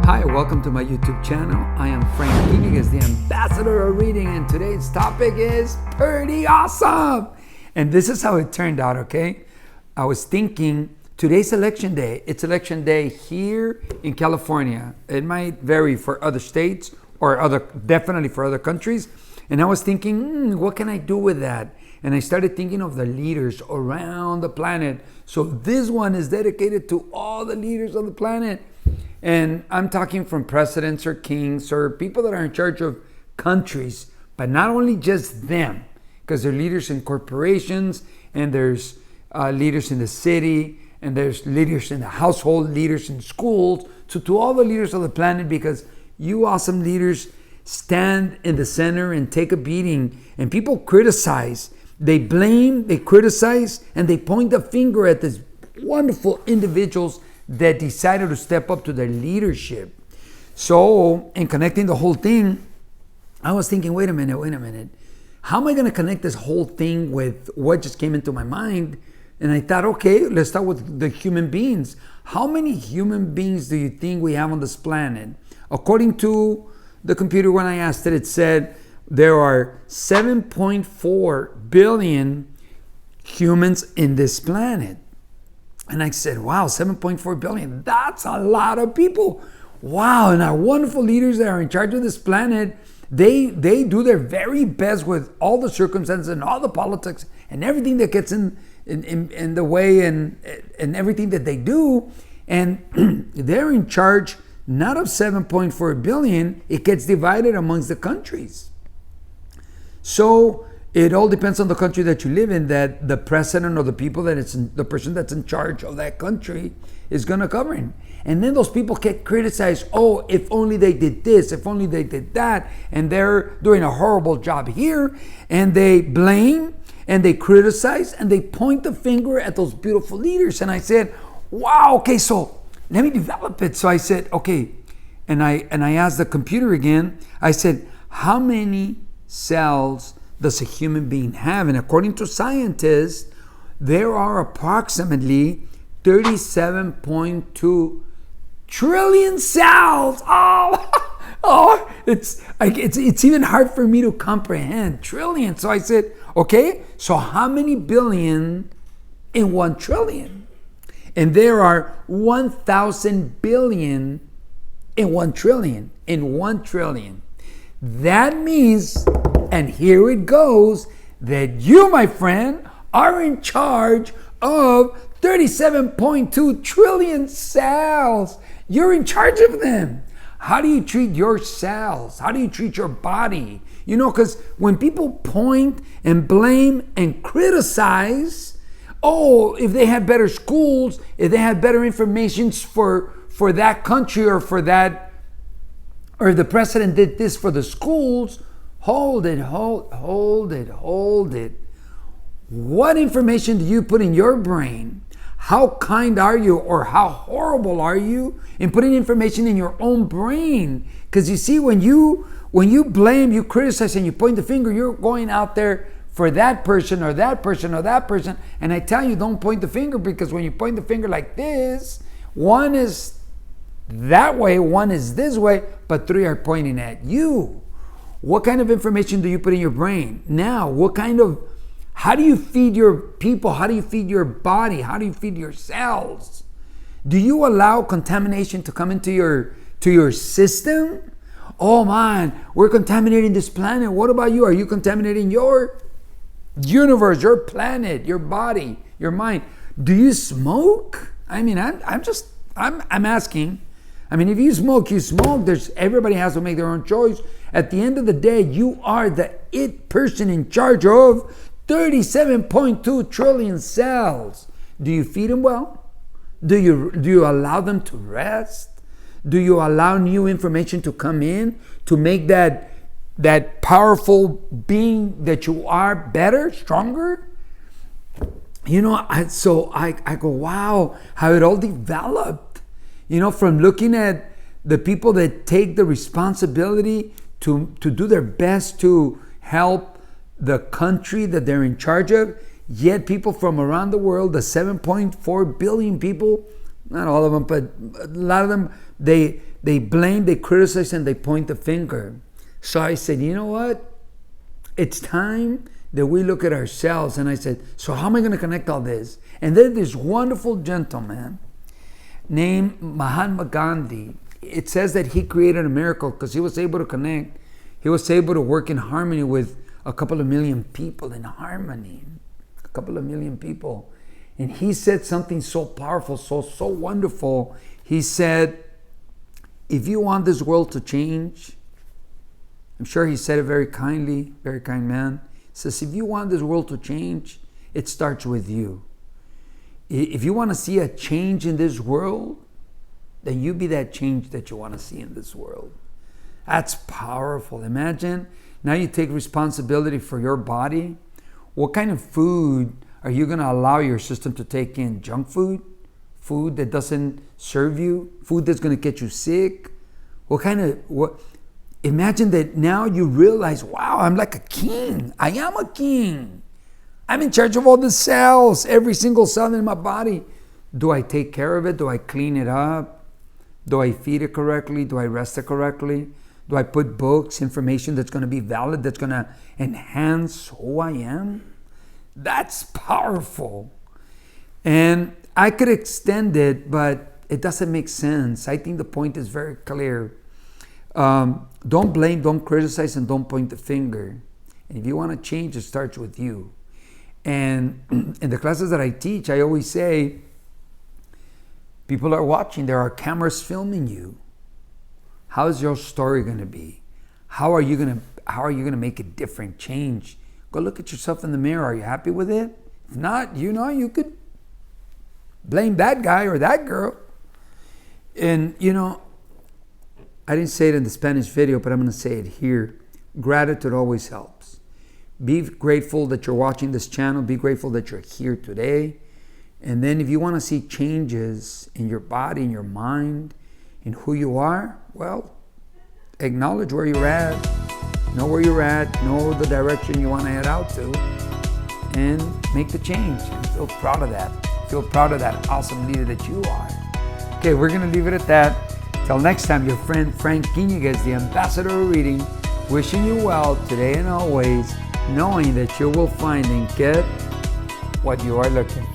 Hi, welcome to my YouTube channel. I am Frank Quiniguez, the ambassador of reading, and today's topic is pretty awesome. And this is how it turned out, okay? I was thinking, today's election day. It's election day here in California. It might vary for other states or definitely for other countries. And I was thinking, what can I do with that? And I started thinking of the leaders around the planet. So this one is dedicated to all the leaders on the planet. And I'm talking from presidents or kings or people that are in charge of countries, but not only just them, because they're leaders in corporations, and there's leaders in the city, and there's leaders in the household, leaders in schools. So to all the leaders of the planet, because you awesome leaders stand in the center and take a beating, and people criticize, they blame, they criticize, and they point the finger at these wonderful individuals that decided to step up to their leadership. So, in connecting the whole thing, I was thinking, wait a minute. How am I going to connect this whole thing with what just came into my mind? And I thought, okay, let's start with the human beings. How many human beings do you think we have on this planet? According to the computer, when I asked it, it said there are 7.4 billion humans in this planet. And I said, wow, 7.4 billion, that's a lot of people. Wow, and our wonderful leaders that are in charge of this planet, they do their very best with all the circumstances and all the politics and everything that gets in the way and everything that they do. And they're in charge not of 7.4 billion, it gets divided amongst the countries. So it all depends on the country that you live in, that the president or the people the person that's in charge of that country is going to govern. And then those people get criticized. Oh, if only they did this, if only they did that. And they're doing a horrible job here. And they blame and they criticize and they point the finger at those beautiful leaders. And I said, wow, okay, so let me develop it. So I said, okay. And I asked the computer again, I said, how many cells does a human being have? And according to scientists, there are approximately 37.2 trillion cells. Oh, it's even hard for me to comprehend. Trillion. So I said, okay, so how many billion in 1 trillion? And there are 1,000 billion in 1 trillion. In 1 trillion. That means, and here it goes, that you, my friend, are in charge of 37.2 trillion cells. You're in charge of them. How do you treat your cells? How do you treat your body? You know, because when people point and blame and criticize, oh, if they had better schools, if they had better information for that country or for that, or the president did this for the schools, hold it. What information do you put in your brain? How kind are you, or how horrible are you in putting information in your own brain? Because you see, when you blame, you criticize, and you point the finger, you're going out there for that person or that person or that person. And I tell you, don't point the finger, because when you point the finger like this, one is that way, one is this way, but three are pointing at you. What kind of information do you put in your brain? Now, how do you feed your people? How do you feed your body? How do you feed your cells? Do you allow contamination to come into your system? Oh man, we're contaminating this planet. What about you? Are you contaminating your universe, your planet, your body, your mind? Do you smoke? I mean, I'm asking. I mean, if you smoke, you smoke. Everybody has to make their own choice. At the end of the day, you are the person in charge of 37.2 trillion cells. Do you feed them well? Do you allow them to rest? Do you allow new information to come in to make that powerful being that you are better, stronger? You know, I go, wow, how it all developed. You know, from looking at the people that take the responsibility to do their best to help the country that they're in charge of, yet people from around the world, the 7.4 billion people, not all of them, but a lot of them, they They blame, they criticize, and they point the finger. So I said, you know what? It's time that we look at ourselves. And I said, so how am I going to connect all this? And then this wonderful gentleman named Mahatma Gandhi, it says that he created a miracle because he was able to connect. He was able to work in harmony with a couple of million people, in harmony, a couple of million people. And he said something so powerful, so wonderful. He said, if you want this world to change, I'm sure he said it very kindly, very kind man. He says, if you want this world to change, it starts with you. If you want to see a change in this world, then you be that change that you want to see in this world. That's powerful. Imagine, now you take responsibility for your body. What kind of food are you going to allow your system to take in? Junk food? Food that doesn't serve you? Food that's going to get you sick? Imagine that now you realize, wow, I'm like a king. I am a king. I'm in charge of all the cells, every single cell in my body. Do I take care of it? Do I clean it up? Do I feed it correctly? Do I rest it correctly? Do I put books, information that's going to be valid, that's going to enhance who I am? That's powerful. And I could extend it, but it doesn't make sense. I think the point is very clear. Don't blame, don't criticize, and don't point the finger. And if you want to change, it starts with you. And in the classes that I teach, I always say, people are watching. There are cameras filming you. How is your story going to be? How are you going to make a different change? Go look at yourself in the mirror. Are you happy with it? If not, you could blame that guy or that girl. And I didn't say it in the Spanish video, but I'm going to say it here. Gratitude always helps. Be grateful that you're watching this channel. Be grateful that you're here today. And then if you want to see changes in your body, in your mind, in who you are, well, acknowledge where you're at. Know where you're at. Know the direction you want to head out to. And make the change. And feel proud of that. Feel proud of that awesome leader that you are. Okay, we're going to leave it at that. Till next time, your friend Frank Quiniguez, the ambassador of reading, wishing you well today and always, knowing that you will find and get what you are looking for.